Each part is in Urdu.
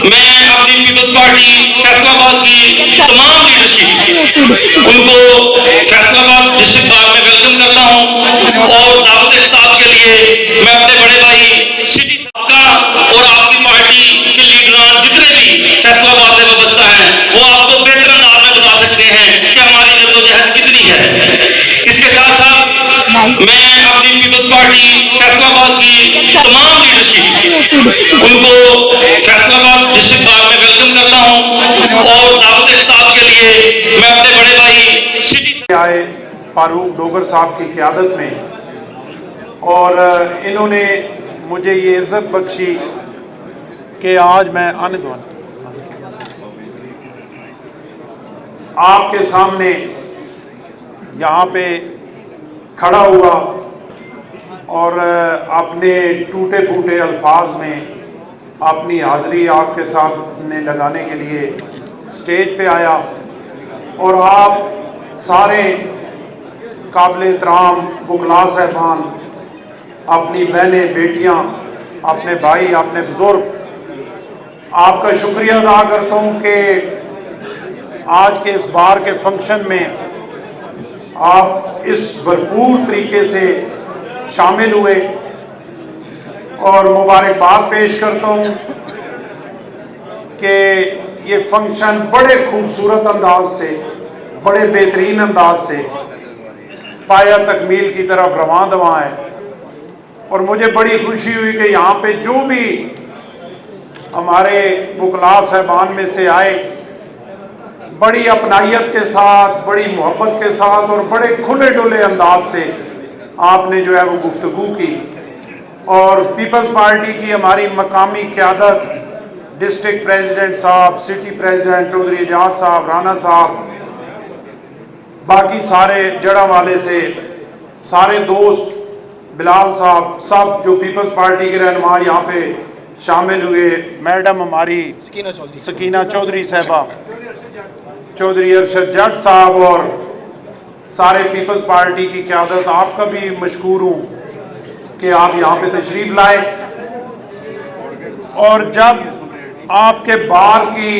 میں اپنی پیپلز پارٹی فیصلہ آباد کی تمام لیڈرشپ ان کو فیصلہ آباد ڈسٹرکٹ بار میں ویلکم کرتا ہوں، اور دعوت خطاب کے لیے میں اپنے بڑے بھائی سٹی صاحب کا اور آپ کی پارٹی کے لیڈران جتنے بھی فیصلہ آباد سے وابستہ ہیں وہ آپ کو بہتر انداز میں بتا سکتے ہیں کہ ہماری جدوجہد کتنی ہے۔ اس کے ساتھ ساتھ میں اپنی پیپلز پارٹی فیصلہ آباد کی تمام لیڈرشپ ان کو فیصلہ آباد ڈسٹرکٹ بار میں ویلکم کرتا ہوں، اور دعوت خطاب کے لیے میں اپنے بڑے بھائی سٹی آئے فاروق ڈوگر صاحب کی قیادت میں، اور انہوں نے مجھے یہ عزت بخشی کہ آج میں آپ کے سامنے یہاں پہ کھڑا ہوا اور اپنے ٹوٹے پھوٹے الفاظ میں اپنی حاضری آپ کے سامنے لگانے کے لیے سٹیج پہ آیا، اور آپ سارے قابل احترام وکلاء صاحبان، اپنی بہنیں بیٹیاں، اپنے بھائی، اپنے بزرگ، آپ کا شکریہ ادا کرتا ہوں کہ آج کے اس بار کے فنکشن میں آپ اس بھرپور طریقے سے شامل ہوئے، اور مبارکباد پیش کرتا ہوں کہ یہ فنکشن بڑے خوبصورت انداز سے، بڑے بہترین انداز سے پایہ تکمیل کی طرف رواں دواں ہے، اور مجھے بڑی خوشی ہوئی کہ یہاں پہ جو بھی ہمارے وکلاء صاحبان میں سے آئے، بڑی اپنائیت کے ساتھ، بڑی محبت کے ساتھ اور بڑے کھلے ڈولے انداز سے آپ نے جو ہے وہ گفتگو کی، اور پیپلز پارٹی کی ہماری مقامی قیادت، ڈسٹرکٹ پریزیڈنٹ صاحب، سٹی پریزیڈنٹ چودھری اعجاز صاحب، رانا صاحب، باقی سارے جڑا والے سے سارے دوست، بلال صاحب، سب جو پیپلز پارٹی کے رہنما یہاں پہ شامل ہوئے، میڈم ہماری سکینہ چودھری صاحبہ، چودھری ارشد جٹ صاحب، اور سارے پیپلز پارٹی کی قیادت، آپ کا بھی مشکور ہوں کہ آپ یہاں پہ تشریف لائے۔ اور جب آپ کے بار کی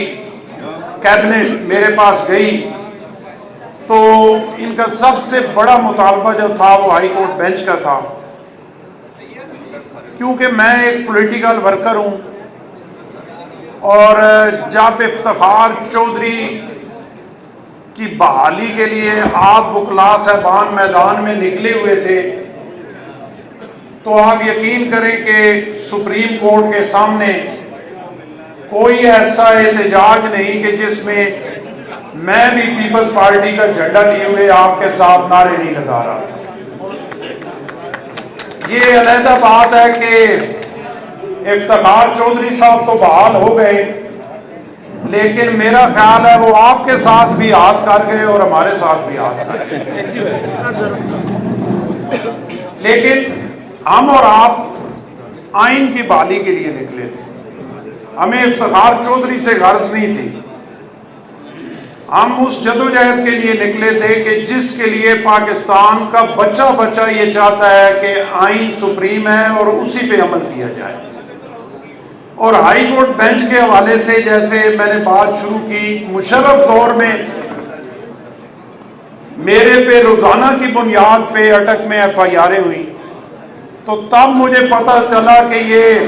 کیبنٹ میرے پاس گئی تو ان کا سب سے بڑا مطالبہ جو تھا وہ ہائی کورٹ بینچ کا تھا، کیونکہ میں ایک پولیٹیکل ورکر ہوں، اور جب افتخار چودھری کی بحالی کے لیے آپ وکلاء صاحبان میدان میں نکلے ہوئے تھے تو آپ یقین کریں کہ سپریم کورٹ کے سامنے کوئی ایسا احتجاج نہیں کہ جس میں میں بھی پیپلز پارٹی کا جھنڈا لیے ہوئے آپ کے ساتھ نعرے نہیں لگا رہا تھا۔ یہ علیحدہ بات ہے کہ افتخار چودھری صاحب تو بحال ہو گئے، لیکن میرا خیال ہے وہ آپ کے ساتھ بھی ہاتھ کر گئے اور ہمارے ساتھ بھی ہاتھ کر گئے، لیکن ہم اور آپ آئین کی بحالی کے لیے نکلے تھے، ہمیں افتخار چودھری سے غرض نہیں تھی، ہم اس جدوجہد کے لیے نکلے تھے کہ جس کے لیے پاکستان کا بچہ بچہ یہ چاہتا ہے کہ آئین سپریم ہے اور اسی پہ عمل کیا جائے۔ اور ہائی کورٹ بینچ کے حوالے سے جیسے میں نے بات شروع کی، مشرف دور میں میرے پہ روزانہ کی بنیاد پہ اٹک میں ایف آئی آریں ہوئی، تو تب مجھے پتہ چلا کہ یہ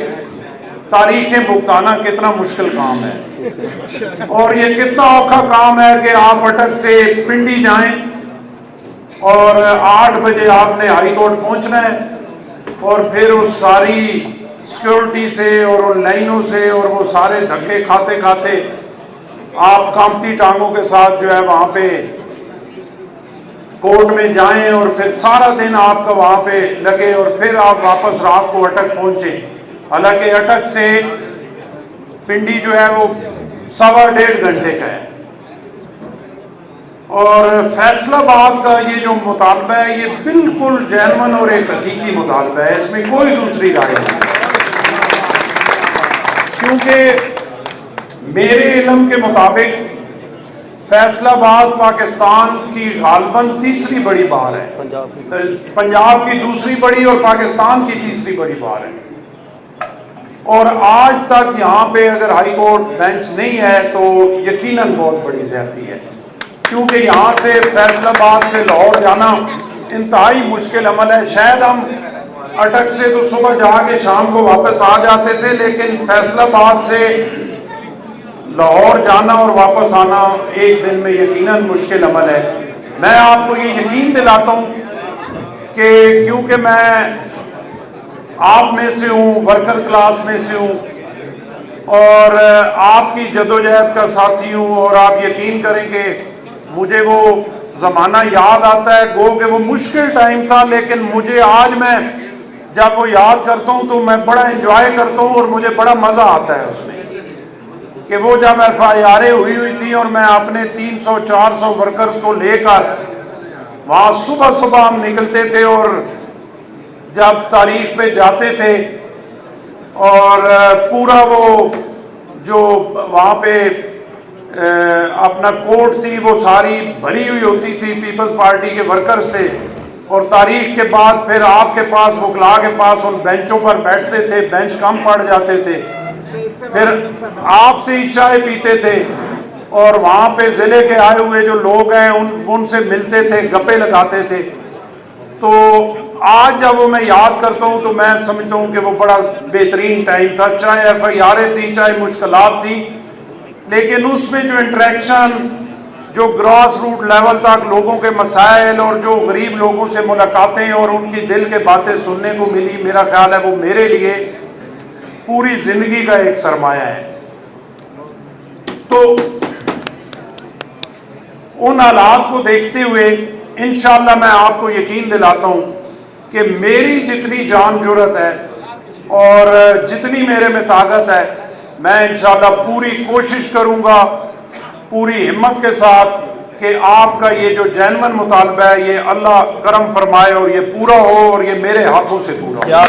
تاریخیں بھگتانا کتنا مشکل کام ہے، اور یہ کتنا اوکھا کام ہے کہ آپ اٹک سے پنڈی جائیں اور 8 بجے آپ نے ہائی کورٹ پہنچنا ہے، اور پھر اس ساری سیکورٹی سے اور ان لائنوں سے اور وہ سارے دھکے کھاتے کھاتے آپ کامتی ٹانگوں کے ساتھ جو ہے وہاں پہ کورٹ میں جائیں، اور پھر سارا دن آپ کا وہاں پہ لگے، اور پھر آپ واپس رات کو اٹک پہنچے۔ حالانکہ اٹک سے پنڈی جو ہے وہ 1.25 گھنٹے کا ہے، اور فیصلہ آباد کا یہ جو مطالبہ ہے یہ بالکل جینون اور ایک حقیقی مطالبہ ہے، اس میں کوئی دوسری رائے نہیں، کیونکہ میرے علم کے مطابق فیصلہ آباد پاکستان کی غالباً تیسری بڑی بار ہے، پنجاب کی دوسری بڑی اور پاکستان کی تیسری بڑی بار ہے، اور آج تک یہاں پہ اگر ہائی کورٹ بینچ نہیں ہے تو یقیناً بہت بڑی زیادتی ہے، کیونکہ یہاں سے فیصل آباد سے لاہور جانا انتہائی مشکل عمل ہے۔ شاید ہم اٹک سے تو صبح جا کے شام کو واپس آ جاتے تھے، لیکن فیصل آباد سے لاہور جانا اور واپس آنا ایک دن میں یقیناً مشکل عمل ہے۔ میں آپ کو یہ یقین دلاتا ہوں کہ کیونکہ میں آپ میں سے ہوں، ورکر کلاس میں سے ہوں، اور آپ کی جدوجہد کا ساتھی ہوں، اور آپ یقین کریں کہ مجھے وہ زمانہ یاد آتا ہے، گو کہ وہ مشکل ٹائم تھا، لیکن مجھے آج میں جب وہ یاد کرتا ہوں تو میں بڑا انجوائے کرتا ہوں اور مجھے بڑا مزہ آتا ہے اس میں، کہ وہ جب FIR ہوئی تھی اور میں اپنے 300-400 ورکرز کو لے کر وہاں صبح صبح ہم نکلتے تھے، اور جب تاریخ پہ جاتے تھے اور پورا وہ جو وہاں پہ اپنا کورٹ تھی وہ ساری بھری ہوئی ہوتی تھی، پیپلز پارٹی کے ورکرز تھے، اور تاریخ کے بعد پھر آپ کے پاس وکلا کے پاس ان بینچوں پر بیٹھتے تھے، بینچ کم پڑ جاتے تھے، پھر آپ سے ہی چائے پیتے تھے، اور وہاں پہ ضلع کے آئے ہوئے جو لوگ ہیں ان سے ملتے تھے، گپے لگاتے تھے۔ تو آج جب وہ میں یاد کرتا ہوں تو میں سمجھتا ہوں کہ وہ بڑا بہترین ٹائم تھا، چاہے FIR تھی، چاہے مشکلات تھی، لیکن اس میں جو انٹریکشن، جو گراس روٹ لیول تک لوگوں کے مسائل اور جو غریب لوگوں سے ملاقاتیں اور ان کی دل کے باتیں سننے کو ملی، میرا خیال ہے وہ میرے لیے پوری زندگی کا ایک سرمایہ ہے۔ تو ان حالات کو دیکھتے ہوئے انشاءاللہ میں آپ کو یقین دلاتا ہوں کہ میری جتنی جان جرت ہے اور جتنی میرے میں طاقت ہے، میں انشاءاللہ پوری کوشش کروں گا، پوری ہمت کے ساتھ، کہ آپ کا یہ جو جینون مطالبہ ہے یہ اللہ کرم فرمائے اور یہ پورا ہو، اور یہ میرے ہاتھوں سے پورا ہو۔